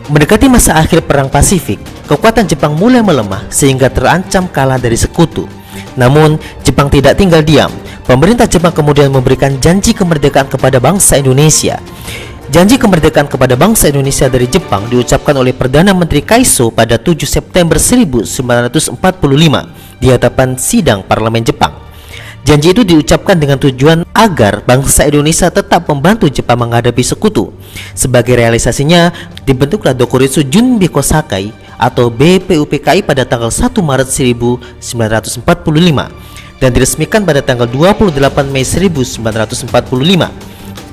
Mendekati masa akhir Perang Pasifik, kekuatan Jepang mulai melemah sehingga terancam kalah dari sekutu. Namun, Jepang tidak tinggal diam. Pemerintah Jepang kemudian memberikan janji kemerdekaan kepada bangsa Indonesia. Janji kemerdekaan kepada bangsa Indonesia dari Jepang diucapkan oleh Perdana Menteri Kaiso pada 7 September 1945 di hadapan sidang parlemen Jepang. Janji itu diucapkan dengan tujuan agar bangsa Indonesia tetap membantu Jepang menghadapi sekutu. Sebagai realisasinya, dibentuklah Dokuritsu Junbi Kosakai atau BPUPKI pada tanggal 1 Maret 1945 dan diresmikan pada tanggal 28 Mei 1945.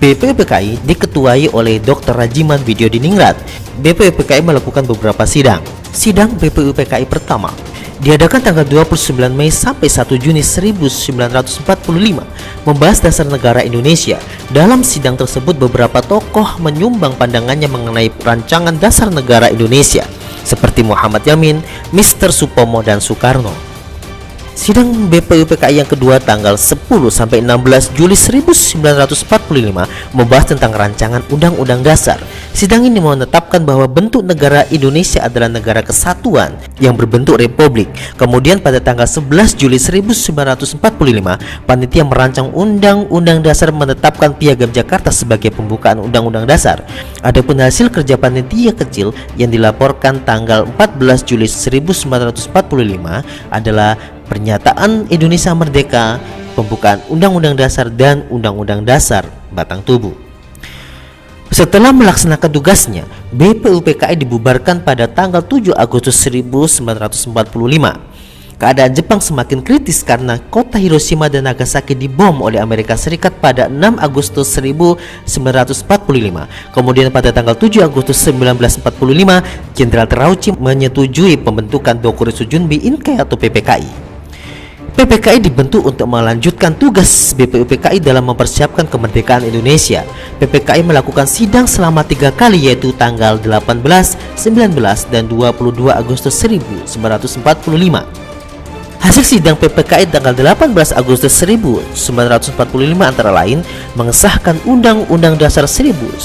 BPUPKI diketuai oleh Dr. Rajiman Widyodiningrat. BPUPKI melakukan beberapa sidang. Sidang BPUPKI pertama diadakan tanggal 29 Mei sampai 1 Juni 1945 membahas dasar negara Indonesia. Dalam sidang tersebut beberapa tokoh menyumbang pandangannya mengenai rancangan dasar negara Indonesia seperti Muhammad Yamin, Mr. Supomo, dan Soekarno. Sidang BPUPKI yang kedua tanggal 10 sampai 16 Juli 1945 membahas tentang rancangan Undang-Undang Dasar. Sidang ini menetapkan bahwa bentuk negara Indonesia adalah negara kesatuan yang berbentuk republik. Kemudian pada tanggal 11 Juli 1945, panitia merancang Undang-Undang Dasar menetapkan Piagam Jakarta sebagai pembukaan Undang-Undang Dasar. Adapun hasil kerja panitia kecil yang dilaporkan tanggal 14 Juli 1945 adalah Pernyataan Indonesia Merdeka, pembukaan Undang-Undang Dasar, dan Undang-Undang Dasar batang tubuh. Setelah melaksanakan tugasnya, BPUPKI dibubarkan pada tanggal 7 Agustus 1945. Keadaan Jepang semakin kritis karena kota Hiroshima dan Nagasaki dibom oleh Amerika Serikat pada 6 Agustus 1945. Kemudian pada tanggal 7 Agustus 1945, Jenderal Terauchi menyetujui pembentukan Dokuritsu Junbi Inkai atau PPKI. PPKI dibentuk untuk melanjutkan tugas BPUPKI dalam mempersiapkan kemerdekaan Indonesia. PPKI melakukan sidang selama 3 kali yaitu tanggal 18, 19, dan 22 Agustus 1945. Hasil sidang PPKI tanggal 18 Agustus 1945 antara lain mengesahkan Undang-Undang Dasar 1945,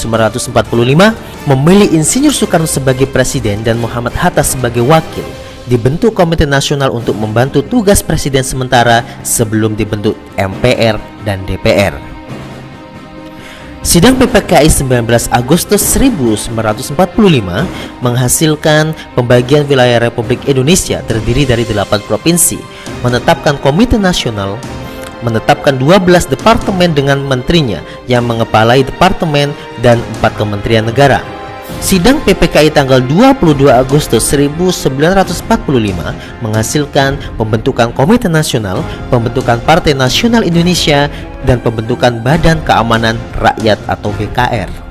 memilih Insinyur Soekarno sebagai presiden dan Muhammad Hatta sebagai wakil. Dibentuk Komite Nasional untuk membantu tugas presiden sementara sebelum dibentuk MPR dan DPR. Sidang PPKI 19 Agustus 1945 menghasilkan pembagian wilayah Republik Indonesia terdiri dari 8 provinsi, menetapkan Komite Nasional, menetapkan 12 departemen dengan menterinya yang mengepalai departemen dan 4 kementerian negara. Sidang PPKI tanggal 22 Agustus 1945 menghasilkan pembentukan Komite Nasional, pembentukan Partai Nasional Indonesia, dan pembentukan Badan Keamanan Rakyat atau BKR.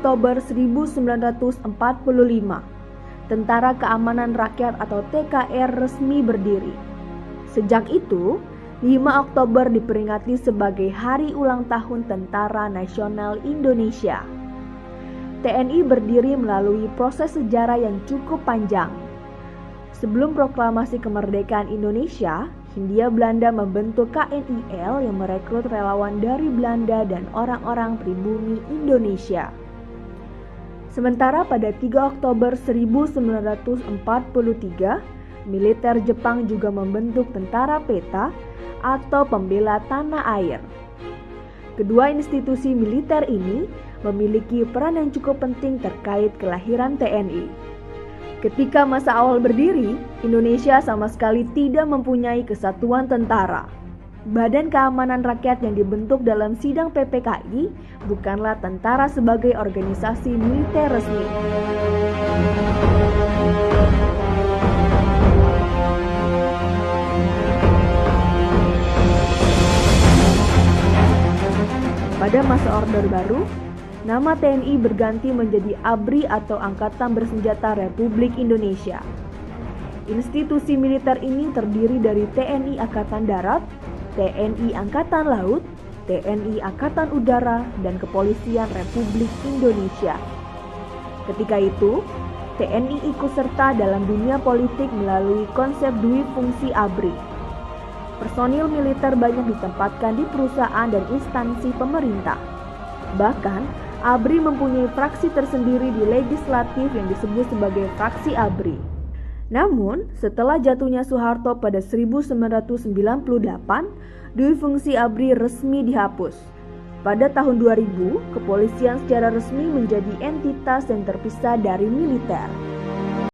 Oktober 1945, Tentara Keamanan Rakyat atau TKR resmi berdiri. Sejak itu, 5 Oktober diperingati sebagai Hari Ulang Tahun Tentara Nasional Indonesia. TNI berdiri melalui proses sejarah yang cukup panjang. Sebelum proklamasi kemerdekaan Indonesia, Hindia Belanda membentuk KNIL yang merekrut relawan dari Belanda dan orang-orang pribumi Indonesia. Sementara pada 3 Oktober 1943, militer Jepang juga membentuk Tentara Peta atau Pembela Tanah Air. Kedua institusi militer ini memiliki peran yang cukup penting terkait kelahiran TNI. Ketika masa awal berdiri, Indonesia sama sekali tidak mempunyai kesatuan tentara. Badan Keamanan Rakyat yang dibentuk dalam sidang PPKI bukanlah tentara sebagai organisasi militer resmi. Pada masa Orde Baru, nama TNI berganti menjadi ABRI atau Angkatan Bersenjata Republik Indonesia. Institusi militer ini terdiri dari TNI Angkatan Darat, TNI Angkatan Laut, TNI Angkatan Udara, dan Kepolisian Republik Indonesia. Ketika itu, TNI ikut serta dalam dunia politik melalui konsep dui fungsi ABRI. Personil militer banyak ditempatkan di perusahaan dan instansi pemerintah. Bahkan, ABRI mempunyai fraksi tersendiri di legislatif yang disebut sebagai fraksi ABRI. Namun, setelah jatuhnya Soeharto pada 1998, dui fungsi ABRI resmi dihapus. Pada tahun 2000, kepolisian secara resmi menjadi entitas yang terpisah dari militer.